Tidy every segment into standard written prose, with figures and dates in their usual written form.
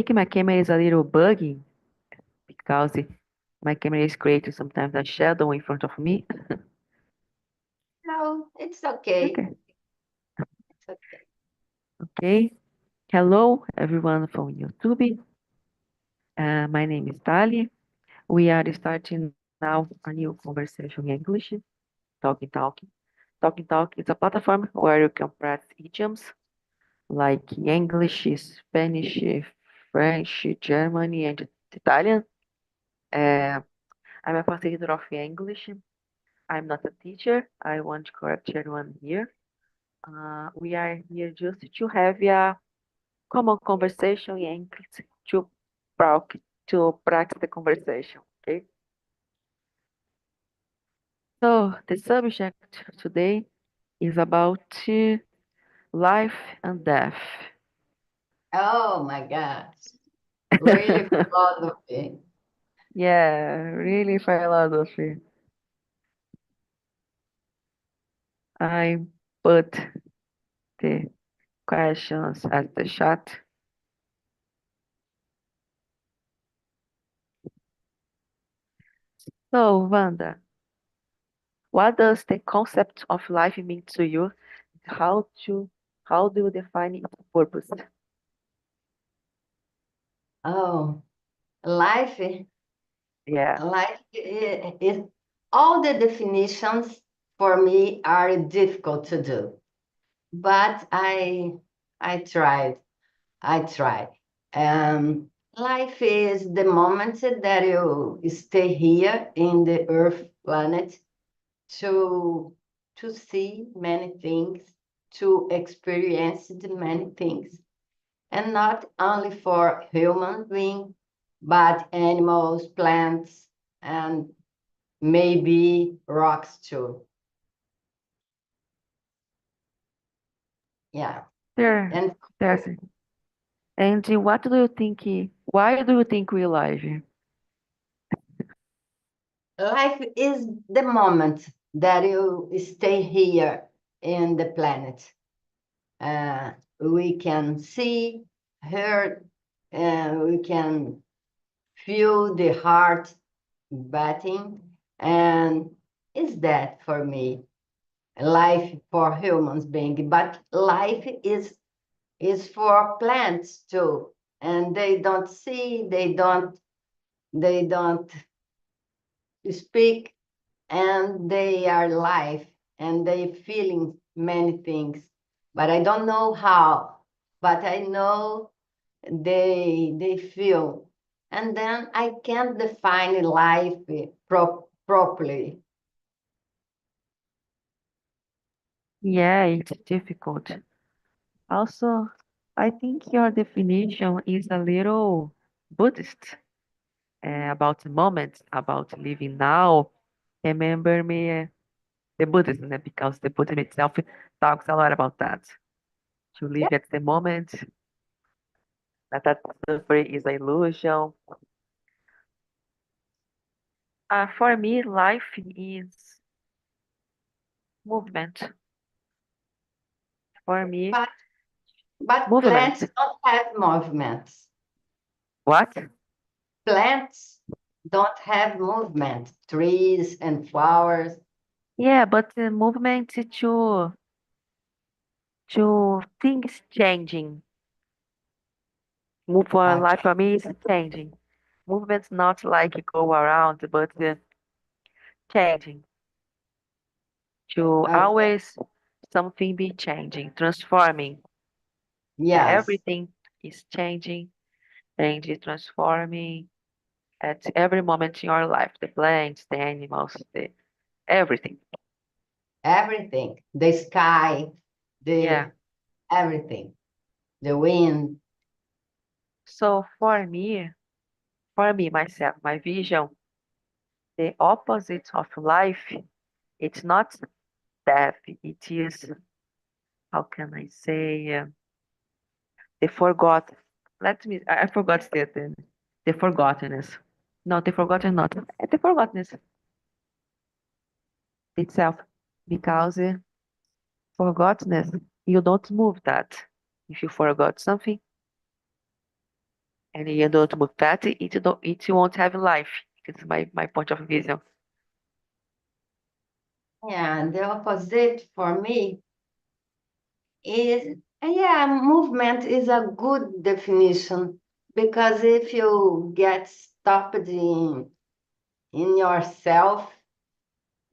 think my camera is a little buggy because my camera is creating sometimes a shadow in front of me. No, it's okay. Okay. It's okay. Okay. Hello, everyone from YouTube. My name is Tali. We are starting now a new conversation in English, Talking Talk. Talking Talk is a platform where you can practice idioms like English, Spanish, French, German, and Italian. Uh, I'm a facilitator of English. I'm not a teacher. I want to correct everyone here. We are here just to have a common conversation in English to practice the conversation. Okay. So the subject today is about life and death. Oh my gosh. Really philosophy. Yeah, really philosophy. I put the questions at the chat. So, Wanda, what does the concept of life mean to you? How to how do you define its purpose? Oh, life, Yeah, is all the definitions for me are difficult to do, but I tried. I tried. Life is the moment that you stay here in the Earth planet to to see many things, to experience the many things, and not only for human being, but animals, plants, and maybe rocks too. Yeah, there, and there's. And what do you think? Why do you think we live? life is the moment that you stay here in the planet. Uh, we can see, hear, we can feel the heart beating, and is that for me life for humans being, but life is for plants too, and they don't see, they don't speak, and they are life, and they feeling many things, but I don't know how, but I know they feel, and then I can't define life properly. Yeah, it's difficult. Also, I think your definition is a little Buddhist about the moment, about living now. Remember me the Buddhism, because the Buddhism itself talks a lot about that. To Yeah, live at the moment, that suffering is an illusion. For me, life is movement. For me, but but plants movement. don't have movements. What? Plants don't have movement. Trees and flowers. Yeah, but the movement to things changing. Move for uh, life for me is changing. Movement's not like go around, but changing. To okay. always something be changing, transforming. Yes, Everything is changing and is transforming at every moment in your life. The plants, the animals, the everything. everything. The sky, Yeah. the everything. The wind. So for me, myself, my vision, the opposite of life, it's not death. It is, how can I say, the forgot. Let me. I forgot the forgottenness. No, the forgotten not. The forgottenness itself, because forgottenness, you don't move that. If you forgot something, And you don't move that, it won't have life. It's my point of vision. Yeah, the opposite for me is, yeah, movement is a good definition because if you get stopped in yourself,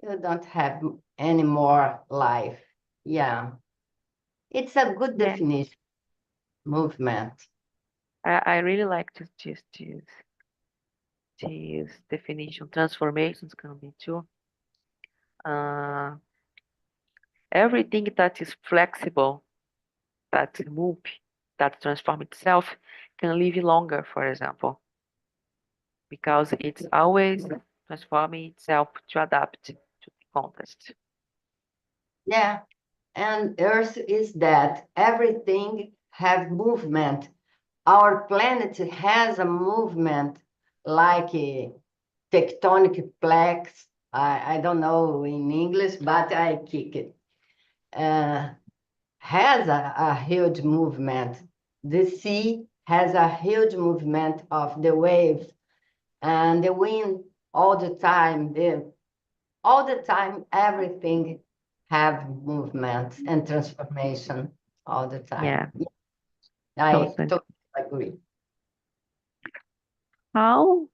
you don't have any more life. Yeah, it's a good Yeah, definition, movement. I really like this definition. Transformations can be too. Uh, Everything that is flexible, that move, that transform itself, can live longer, for example, because it's always transforming itself to adapt to the context. Yeah, and Earth is that everything have movement. Our planet has a movement like a tectonic plaques. I don't know in English, but I kick it. Uh, has a huge movement. The sea has a huge movement of the waves and the wind all the time. All the time, everything have movement and transformation all the time. Yeah, I totally. totally agree. How,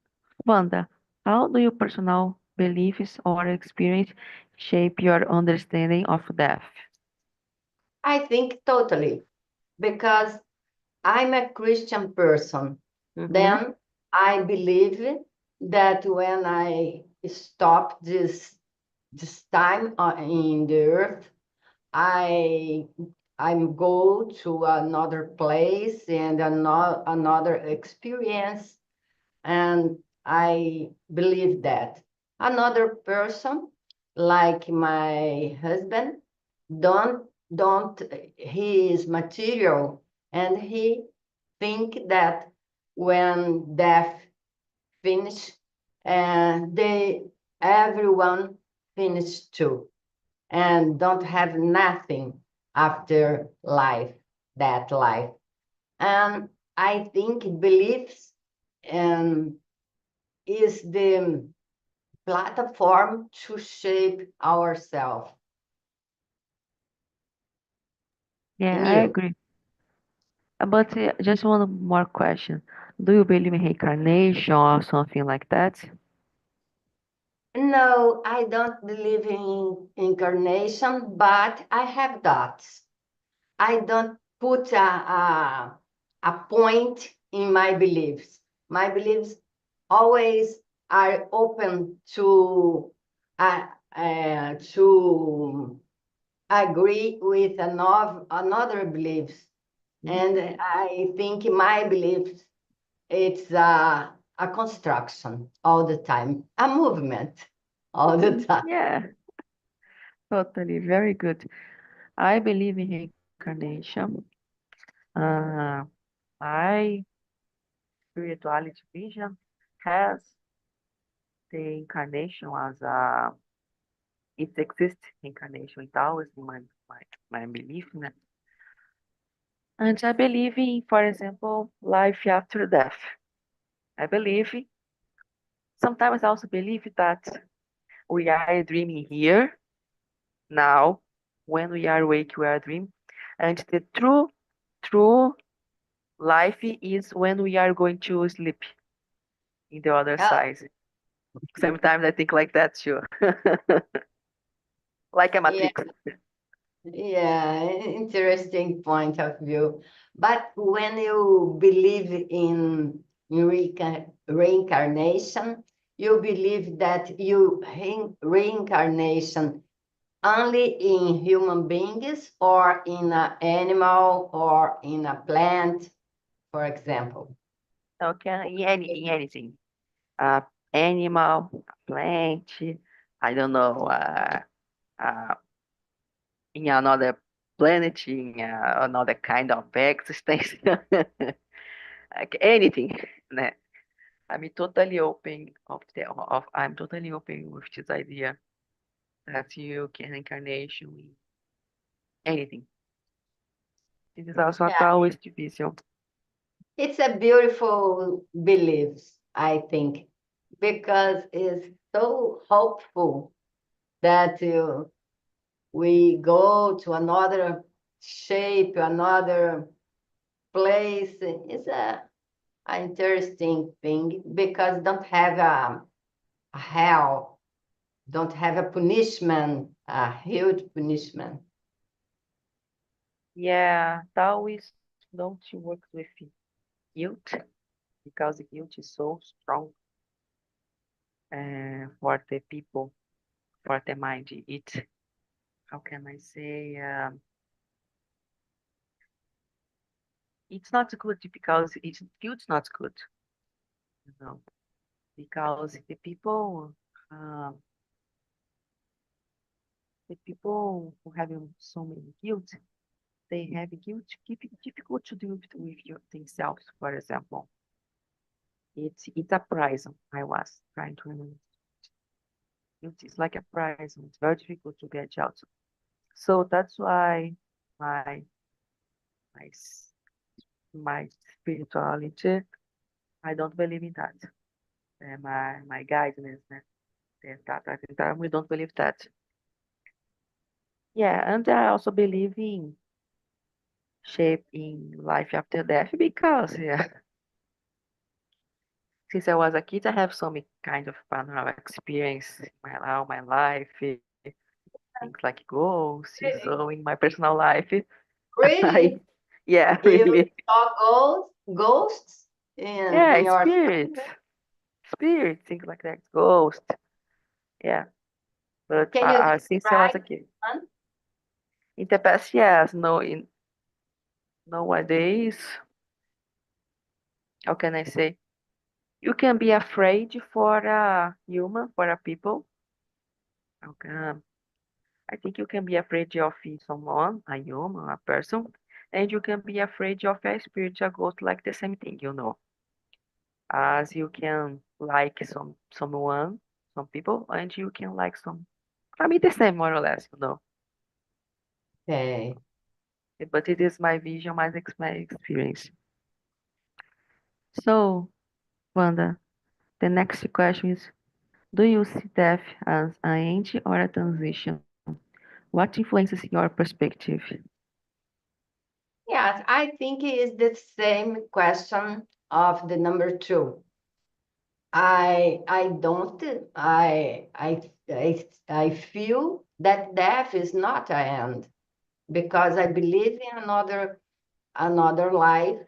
Wanda, how do your personal beliefs or experience shape your understanding of death? I think totally because I'm a Christian person. Mm-hmm. Then I believe that when I stop this time in the earth, I I'm go to another place and another experience, and I believe that another person, like my husband, don't he is material, and he think that when death finish, they everyone finish too, and don't have nothing after life, that life. And I think beliefs um, is the platform to shape ourselves. Yeah, And I you? agree. But just one more question. Do you believe in reincarnation or something like that? No, I don't believe in incarnation, but I have doubts. I don't put a point in my beliefs. My beliefs always are open to agree with another beliefs. Mhm. And I think my beliefs, it's a construction all the time, a movement all the time. Yeah, totally. Very good. I believe in reincarnation. Uh, my spirituality vision has the incarnation as a it exists incarnation. It always my belief. Né? And I believe in, for example, life after death. I believe, sometimes I also believe that we are dreaming here, now. When we are awake, we are dreaming. And the true life is when we are going to sleep in the other Oh, side. Sometimes I think like that too. Like a yeah, matrix. yeah, interesting point of view. But when you believe in reincarnation, you believe that you reincarnation only in human beings or in an animal or in a plant, for example. Okay, in anything. Uh, Animal, plant, I don't know, uh, in another planet, in another kind of existence, like anything. né? I'm totally open with this idea that you can incarnation in anything. This is also a Yeah, Taoist vision. It's a beautiful belief, I think, because it's so hopeful that we go to another shape, another place. It's an interesting thing because don't have a hell, don't have a punishment, a huge punishment. Yeah, Taoists don't work with guilt because the guilt is so strong for the people, for the mind. It, how can I say, it's not good because guilt's not good, you know, because uh, the people who have so many guilt, they have guilt difficult to do with your themselves, for example. It's a prison. I was trying to remember. It's like a prison. It's very difficult to get out. So that's why my my s- my spirituality, I don't believe in that. My guidance, we don't believe that. Yeah, and I also believe in shape in life after death because yeah, since I was a kid, I have some kind of paranormal experience in my life, things like ghosts. So in my personal life, I Really? yeah, You really, saw ghosts yeah, in your spirit, things like that, ghost. Yeah, but Can you since I was describe a kid, one? in the past years, no, in nowadays, how can I say? You can be afraid for a human, for a people. Okay. I think you can be afraid of someone, a human, a person, and you can be afraid of a spiritual ghost, like the same thing, you know. As you can like someone, some people, and you can like some. I mean, the same more or less, you know. Okay. But it is my vision, my experience. So, Wanda, the next question is: do you see death as an end or a transition? What influences your perspective? Yes, I think it is the same question of the number two. I don't I feel that death is not an end because I believe in another life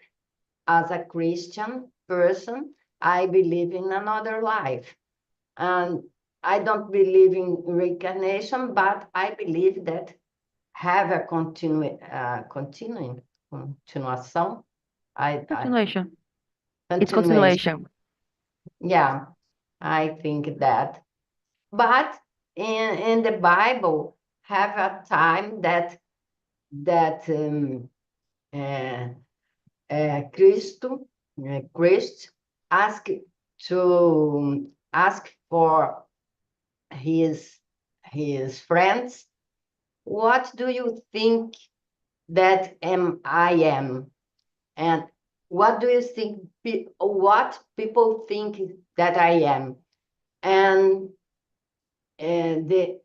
as a Christian person. I believe in another life. And I don't believe in reincarnation, but I believe that have a continuação. I Continuation. It's continuation. continuation. Yeah, I think that. But in the Bible, have a time that uh, Christ asked to ask for his his friends, what do you think that I am? And what do you think, what people think that I am? And the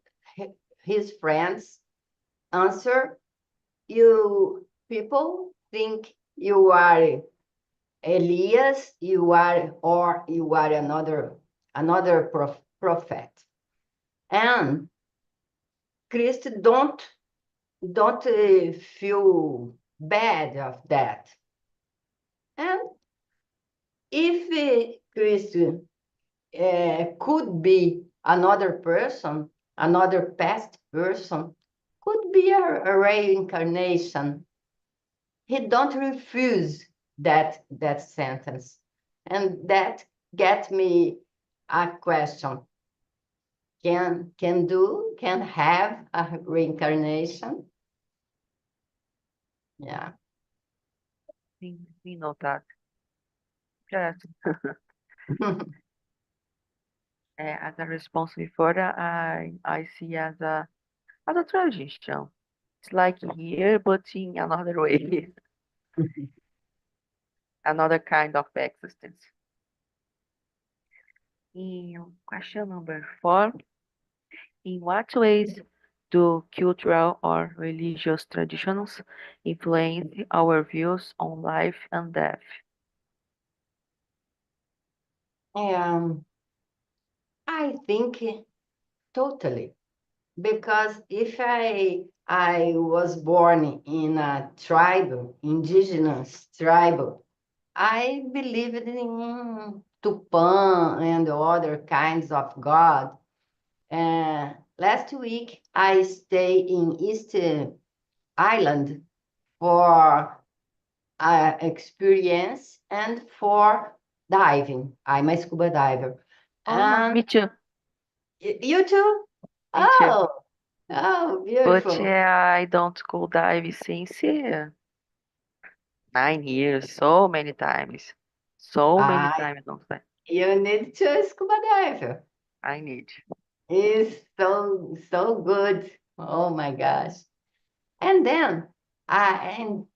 his friends answer, you people think you are Elias, you are, or you are another prophet. And Christ don't feel bad of that. And if Christ could be another person, another past person, could be a reincarnation. He don't refuse that sentence, and that get me a question: can have a reincarnation? Yeah. We know that. Yes. As a response before, I see as a transition. It's like here, but in another way. another kind of existence. In question number 4, in what ways do cultural or religious traditions influence our views on life and death? I think totally, because if I was born in a tribe, indigenous tribe, I believed in Tupã and other kinds of God. Last week, I stayed in East Island for experience and for diving. I'm a scuba diver. Oh, And me too. you too? Me too. Oh, But beautiful. I don't go dive since 9 years, so many times. So many Ah, times, don't say. you need to scuba dive. I need. It's so good. Oh my gosh. And then and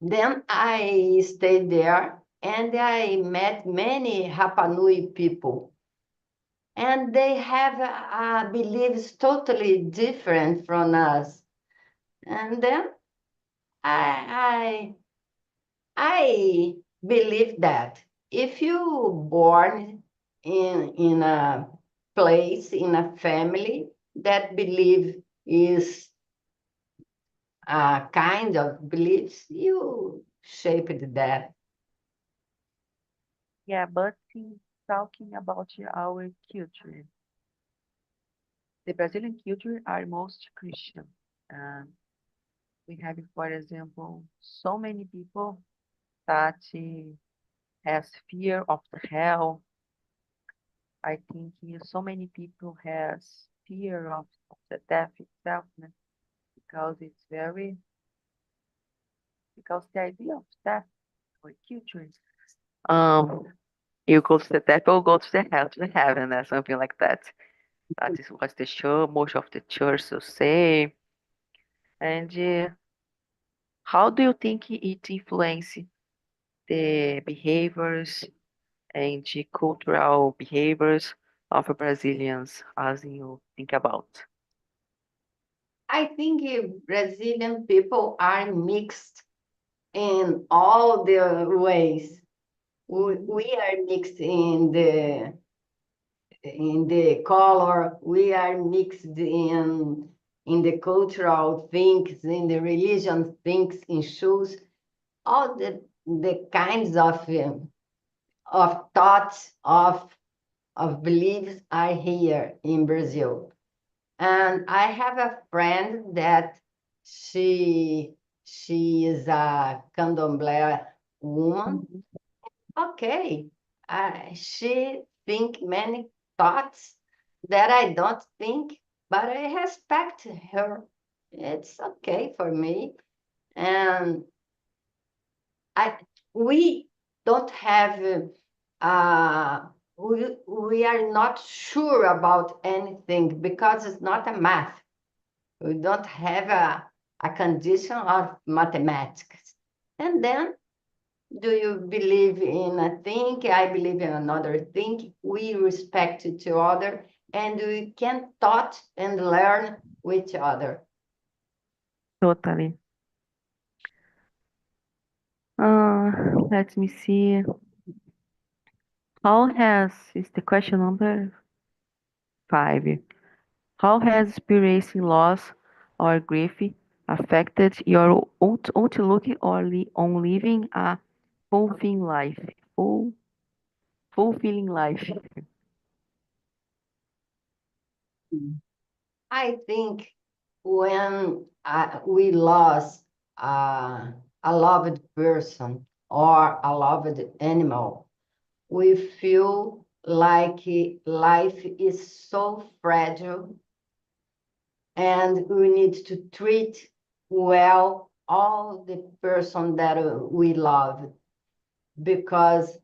then I stayed there and I met many Rapa Nui people. And they have beliefs totally different from us. And then I I believe that if you born in a place, in a family that believe is a kind of beliefs, you shaped that. Yeah, but in talking about our culture, the Brazilian culture are most Christian. Um, we have, for example, so many people that has fear of the hell. I think so many people has fear of the death itself, né? Because it's very because the idea of death or culture, um, you go to the death or go to the hell to the heaven or something like that. That is what the church, most of the church will say. And how do you think it influences the behaviors and the cultural behaviors of Brazilians as you think about? I think Brazilian people are mixed in all the ways. Mhm. We are mixed in the color. We are mixed in the cultural things, in the religion things, in shoes. All the kinds of thoughts of beliefs are here in Brazil. And I have a friend that she she is a candomblé woman. Mhm. Okay, she think many thoughts that I don't think, but I respect her. It's okay for me. And I we don't have we are not sure about anything because it's not a math. We don't have a condition of mathematics. And then, do you believe in a thing? I believe in another thing. We respect each other and we can talk and learn with each other. Totally. Let me see. How has is the question number 5? How has experiencing loss or grief affected your outlook on living a fulfilling life? Full, fulfilling life. I think when we lost a loved person or a loved animal, we feel like life is so fragile and we need to treat well all the person that we love because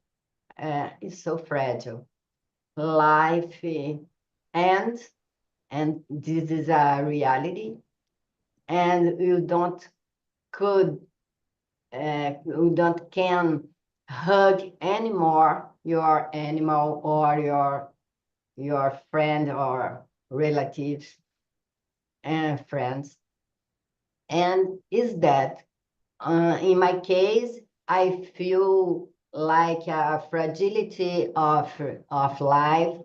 it's so fragile. Life ends, and this is a reality, and you don't could you don't can hug anymore your animal or your friend or relatives and friends. And is that in my case, I feel like a fragility of life,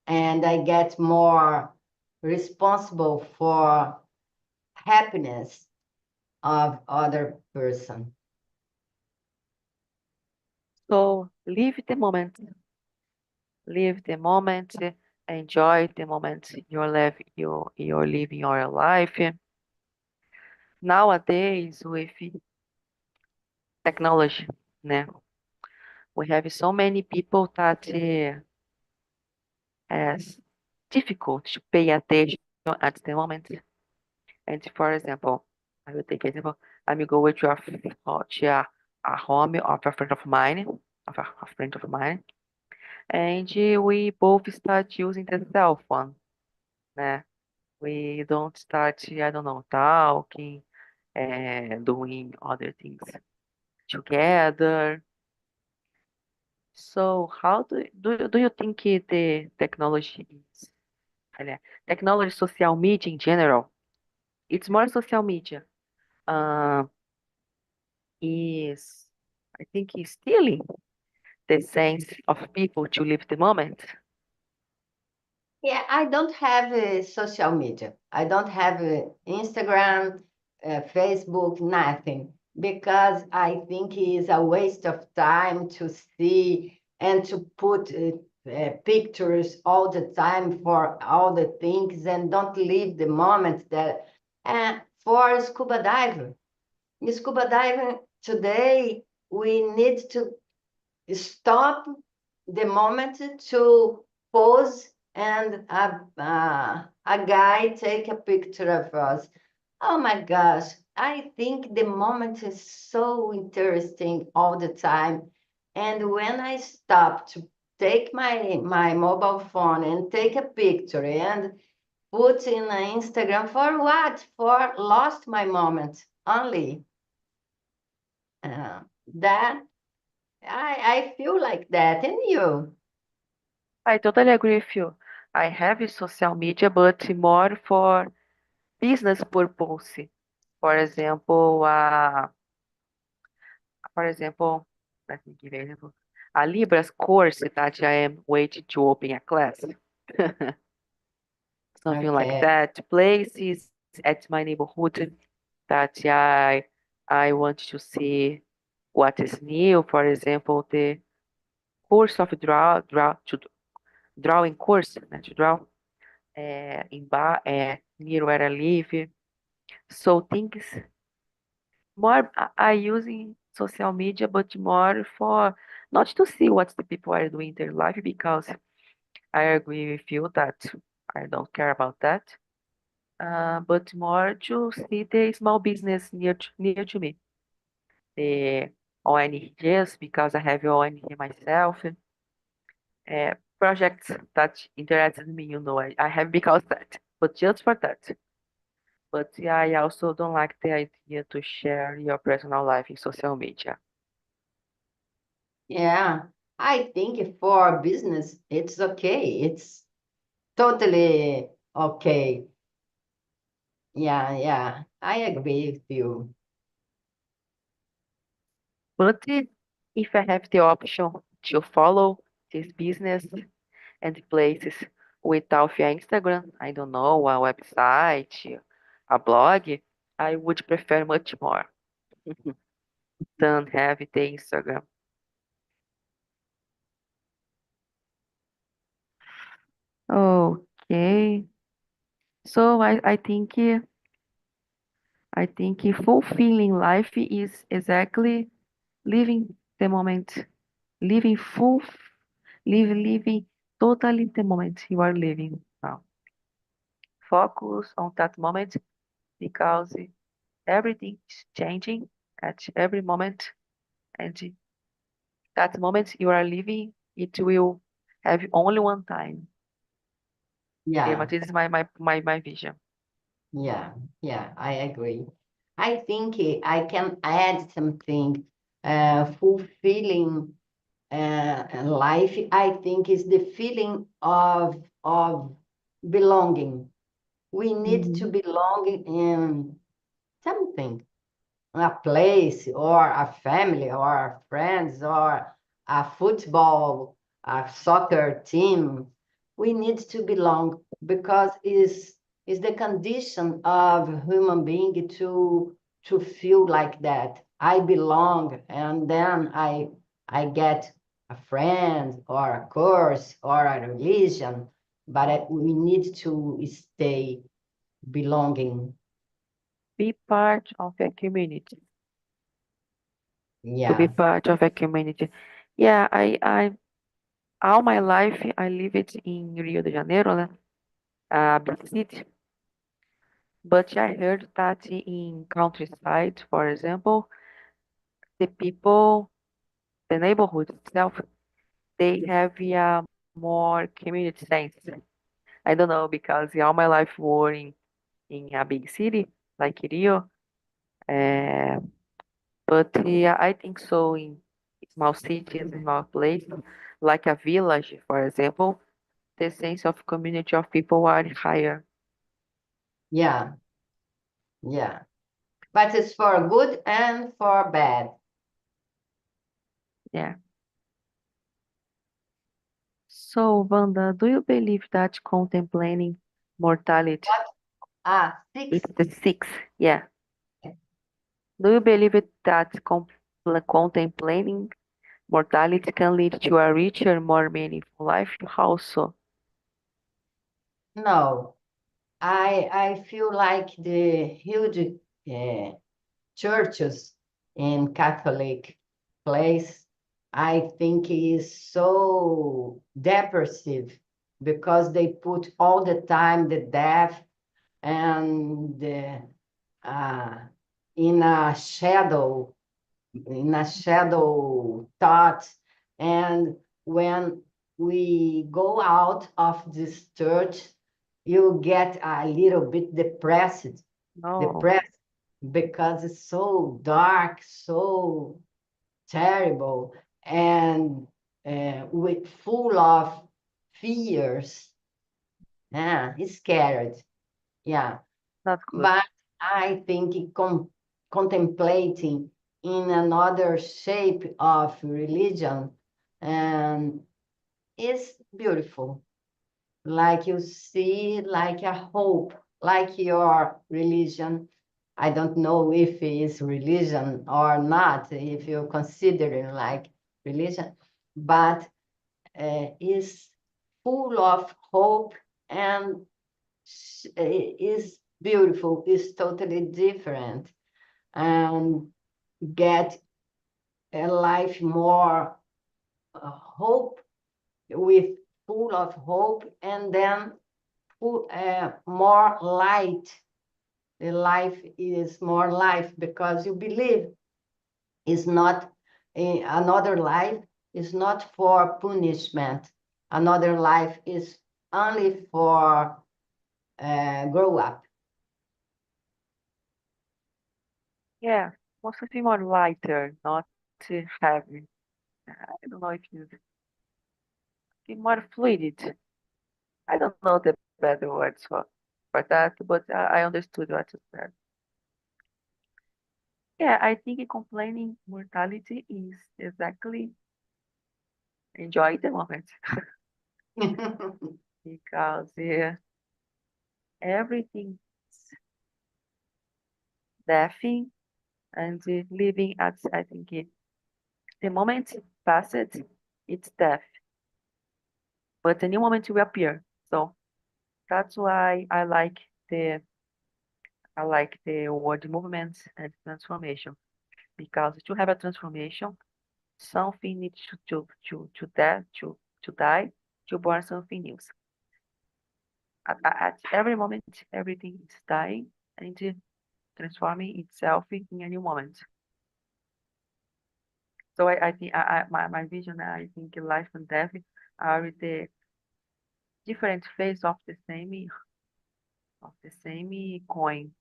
and I get more responsible for happiness of other person. So live the moment, live the moment, enjoy the moment you're living your life. Nowadays, with technology, né? We have so many people that has difficult to pay attention at the moment. And for example, I will take example. I will go to a home of a friend of mine, a friend of mine, and we both start using the cell phone, né? We don't start, I don't know, talking and doing other things together. So how do you think the technology is, aliás, technology, social media in general, it's more social media, uh, is, I think, is stealing the sense of people to live the moment? Yeah, I don't have social media. I don't have Instagram, Facebook, nothing, because I think it's a waste of time to see and to put pictures all the time for all the things and don't live the moment that. For scuba diving, scuba diving today, we need to stop the moment to pose and a guy take a picture of us. Oh my gosh, I think the moment is so interesting all the time. And when I stop to take my mobile phone and take a picture and put in Instagram, for what? For lost my moment only. That I feel like that. And you? I totally agree with you. I have a social media, but more for business purpose. For example, for example, let me give an example. A Libras course that I am waiting to open a class. Something like Okay. that. Places at my neighborhood that I want to see what is new. For example, the course of drawing course, né, to draw near where I live. So things more I using social media, but more for not to see what the people are doing in their life, because I agree with you that I don't care about that. But more to see the small business near to me. The ONGs, because I have ONG myself. Projects that interested me, I have because that, but just for that. But yeah, I also don't like the idea to share your personal life in social media. Yeah. I think for business, it's okay. It's totally okay. Yeah, yeah. I agree with you. But if I have the option to follow this business and places without your Instagram, I don't know, a website, a blog, I would prefer much more than have the Instagram. Okay. So I think fulfilling life is exactly living the moment, living full, living totally the moment you are living now. Focus on that moment because everything is changing at every moment, and that moment you are living, it will have only one time. Okay, Yeah, but this is my vision. yeah, yeah. I agree. I think I can add something. Fulfilling life, I think, is the feeling of belonging. We need to Mhm. belong in something, a place or a family or friends or a football, a soccer team. We need to belong because is the condition of human being to feel like that. I belong, and then I get a friend or a course or a religion, but we need to stay belonging. Be part of a community. To be Yeah, part of a community. Yeah, I all my life I lived in Rio de Janeiro, né? A big city. But I heard that in countryside, for example, the people, the neighborhood itself, they have a more community sense. I don't know because all my life were in a big city like Rio. Uh, but yeah, I think so in small cities, small places, like a village, for example, the sense of community of people are higher. yeah, yeah. But it's for good and for bad. Yeah. So, Wanda, do you believe that contemplating mortality, What? Ah, six. it's the sixth? Yeah. Do you believe it that contemplating mortality can lead to a richer, more meaningful life? How so? No, I feel like the huge uh, churches in Catholic place, I think is so depressive because they put all the time the death and uh, in a shadow thought. And when we go out of this church, you get a little bit No, depressed because it's so dark, so terrible, and with full of fears. Yeah, it's scared. Yeah, not good. but I think contemplating in another shape of religion and is beautiful. Like you see, like a hope, like your religion. I don't know if it is religion or not, if you consider it like religion, but is full of hope and is beautiful, is totally different, and get a life more hope with full of hope, and then more light. The life is more life because you believe is not another life is not for punishment. Another life is only for grow up. Yeah, must be more lighter, not heavy. I don't know if you be more fluid. I don't know the better words for that, but I understood what you said. Yeah, I think complaining mortality is exactly enjoy the moment because everything is deathing and living at I think the moment passed, it's death, but a new moment will appear. So that's why I like the word movement and transformation because to have a transformation, something needs to die to born something new. At every moment, everything is dying and transforming itself in a new moment. So I think my vision, I think life and death are the different face of the same coin.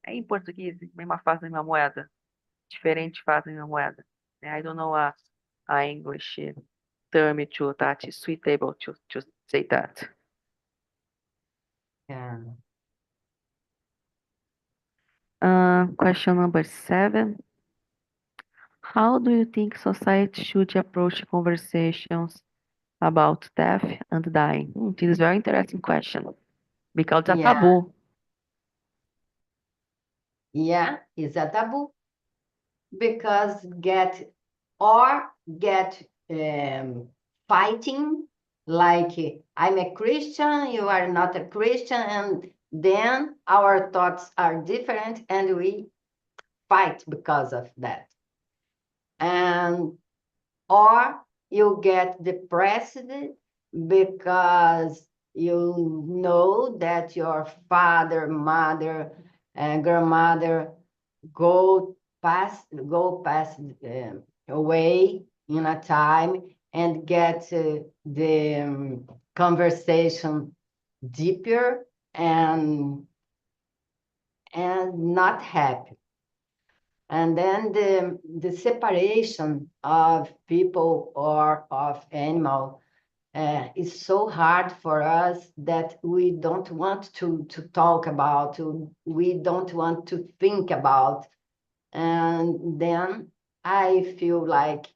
Em português, mesma face, mesma moeda. Diferente face, mesma moeda. I don't know a English term to that is suitable to say that. Yeah. Question number 7. How do you think society should approach conversations about death and dying? This is a very interesting question because it's a Yeah, taboo. yeah, it's a taboo because get fighting like I'm a Christian, you are not a Christian, and then our thoughts are different and we fight because of that. And or you get depressed because you know that your father, mother, and grandmother go past away in a time and get the conversation deeper and not happy. And then the separation of people or of animal is so hard for us that we don't want to talk about, we don't want to think about. And then I feel like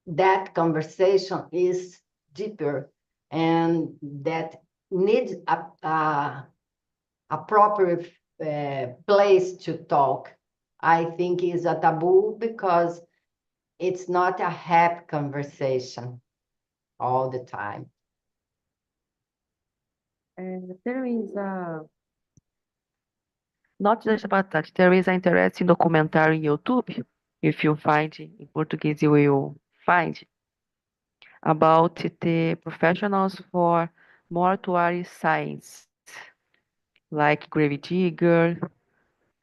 that conversation is deeper and that needs a proper place to talk. I think is a taboo because it's not a happy conversation all the time. And there is not just about that, there is an interesting documentary in YouTube. If you find in Portuguese, you will find about the professionals for mortuary science, like grave digger,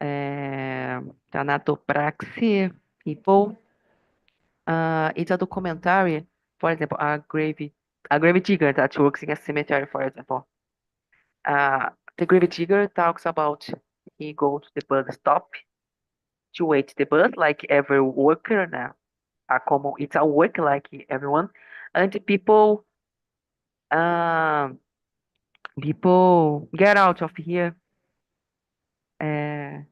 thanatopraxy people. It's a documentary, for example, a grave digger that works in a cemetery, for example. The grave digger talks about he goes to the bus stop to wait the bus like every worker now. It's a work like everyone, and the um, people get out of here. Uh,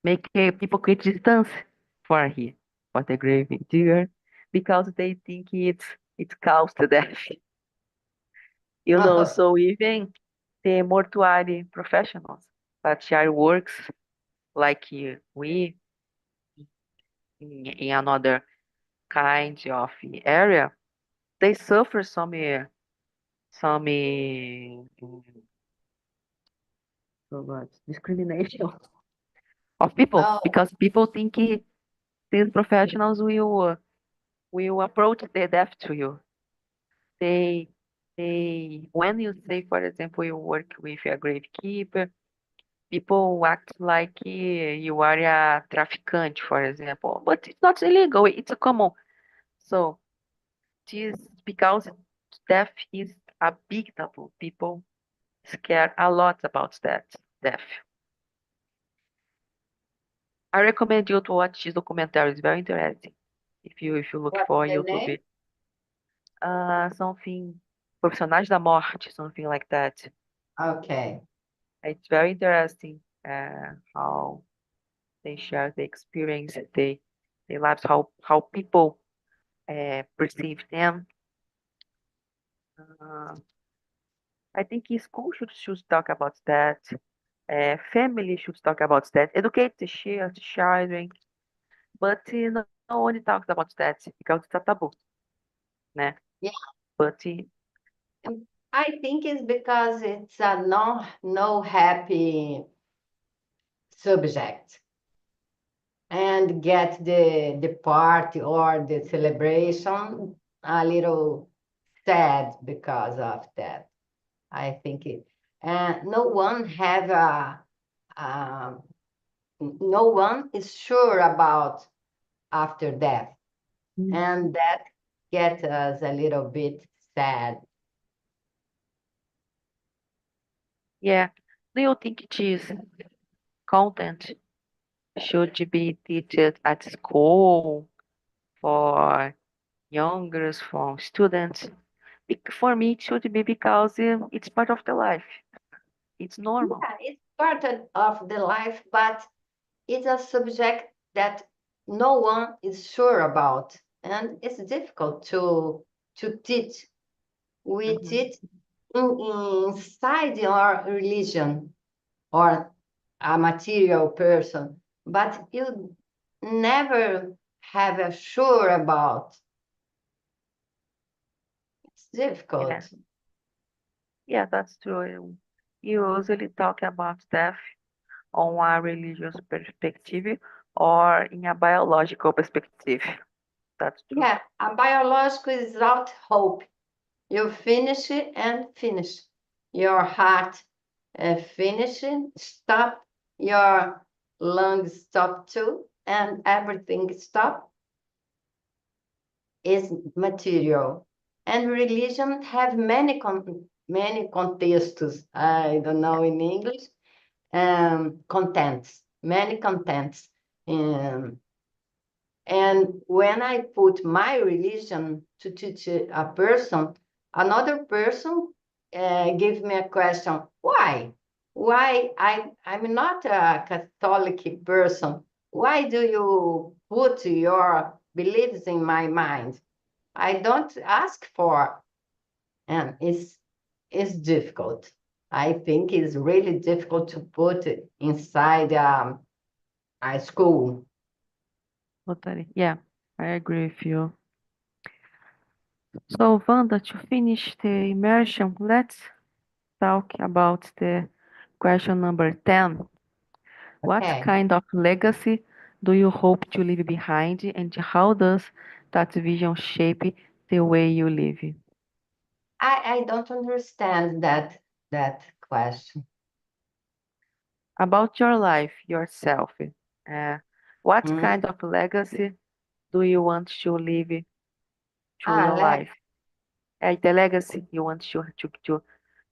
make people create distance for here for the grave digger because they think it's caused death. So even the mortuary professionals that are works like we in another kind of area, they suffer discrimination of people Oh, because people think these professionals will approach the death to you. They when you say, for example, you work with a gravekeeper, people act like you are a trafficant, for example, but it's not illegal. It's a common. So this because death is a big taboo. People scare a lot about that death. I recommend you to watch this documentary. It's very interesting. If you look what's for the name? YouTube, something profissionais da morte, something like that. Okay. It's very interesting how they share the experience, they lives, how people perceive them. Uh, I think school should talk about that. Family should talk about that. Educate the children, but no one talks about that because it's a taboo, né? Yeah, But I think it's because it's a no happy subject and get the party or the celebration a little sad because of that. I think it, and um, no one is sure about after death, mm, and that gets us a little bit sad. Yeah. Do you think this content should be taught at school for younger, for students? For me, it should be because it's part of the life. It's normal. Yeah, it's part of the life, but it's a subject that no one is sure about, and it's difficult to teach. We Mhm. teach inside your religion or a material person, but you never have a sure about. It's Yeah, difficult. yeah, that's true. You usually talk about death on a religious perspective or in a biological perspective. That's true. Yeah, a biological is without hope. You finish it and finish. Your heart finish, stop. Your lungs stop too, and everything stop is material. And religion have many contexts. I don't know in English. Contents, many contents. Um, And when I put my religion to teach a person, another person gave me a question. Why? Why I'm not a Catholic person. Why do you put your beliefs in my mind? I don't ask for, and it's difficult. I think it's really difficult to put it inside a school. Totally. Yeah, I agree with you. So, Wanda, to finish the immersion, let's talk about the question number 10. What Okay. kind of legacy do you hope to leave behind, and how does that vision shape the way you live? I don't understand that question. About your life, yourself, what Mm. kind of legacy do you want to leave to Ah, your life? The legacy you want to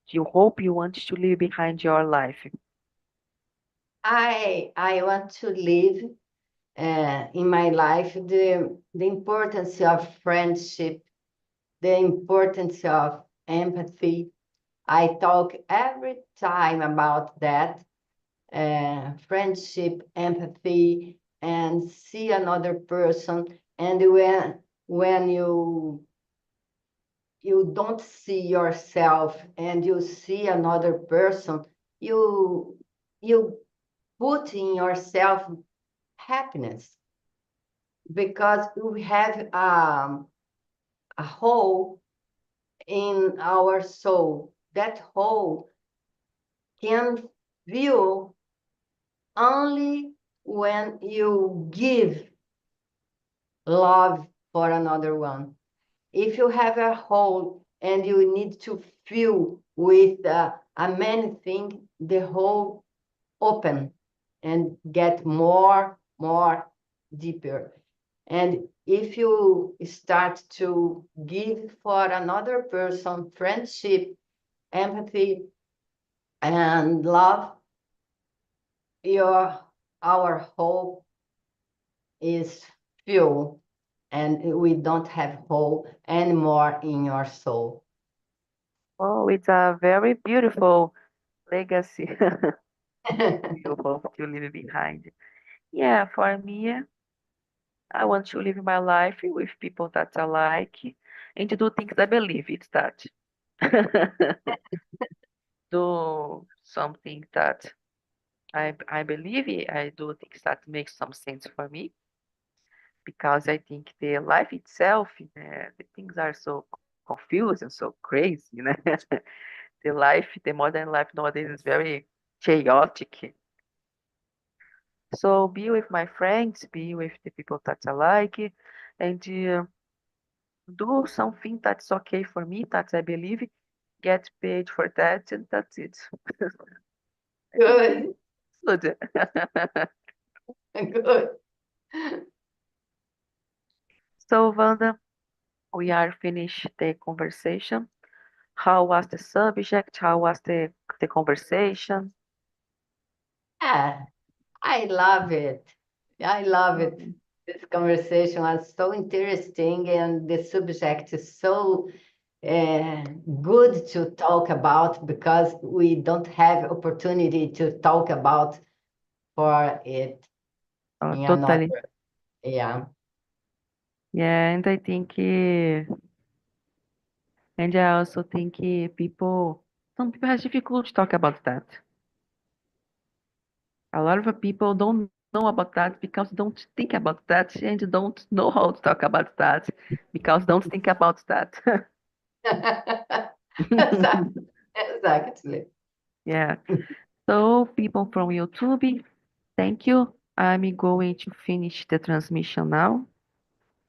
you hope you want to leave behind your life. I want to live in my life the importance of friendship, the importance of empathy. I talk every time about that friendship, empathy, and see another person. And when you don't see yourself and you see another person, you you put in yourself happiness because we have a hole in our soul. That hole can fill only when you give love for another one. If you have a hole and you need to fill with a many thing, the hole open and get more deeper. And if you start to give for another person friendship, empathy, and love, your our hope is full, and we don't have hope anymore in your soul. Oh, it's a very beautiful legacy you hope to leave behind. Yeah, for me, I want to live my life with people that I like and to do things I believe. It's that. Do something that I believe in. I do things that make some sense for me because I think the life itself, the things are so confused and so crazy. The life, the modern life nowadays is very chaotic. So be with my friends, be with the people that I like, and do something that's okay for me, that I believe, get paid for that, and that's it. I think Good, it's good. good. So, Wanda, we are finished the conversation. How was the subject? How was the conversation? Yeah, I love it. I love it. Mhm. This conversation was so interesting, and the subject is so good to talk about because we don't have opportunity to talk about for it Oh, in totally. another. Yeah. Yeah, and I think, and I also think some people have difficulty to talk about that. A lot of people don't know about that because don't think about that and don't know how to talk about that because don't think about that. Exactly. Yeah. So people from YouTube, thank you. I'm going to finish the transmission now.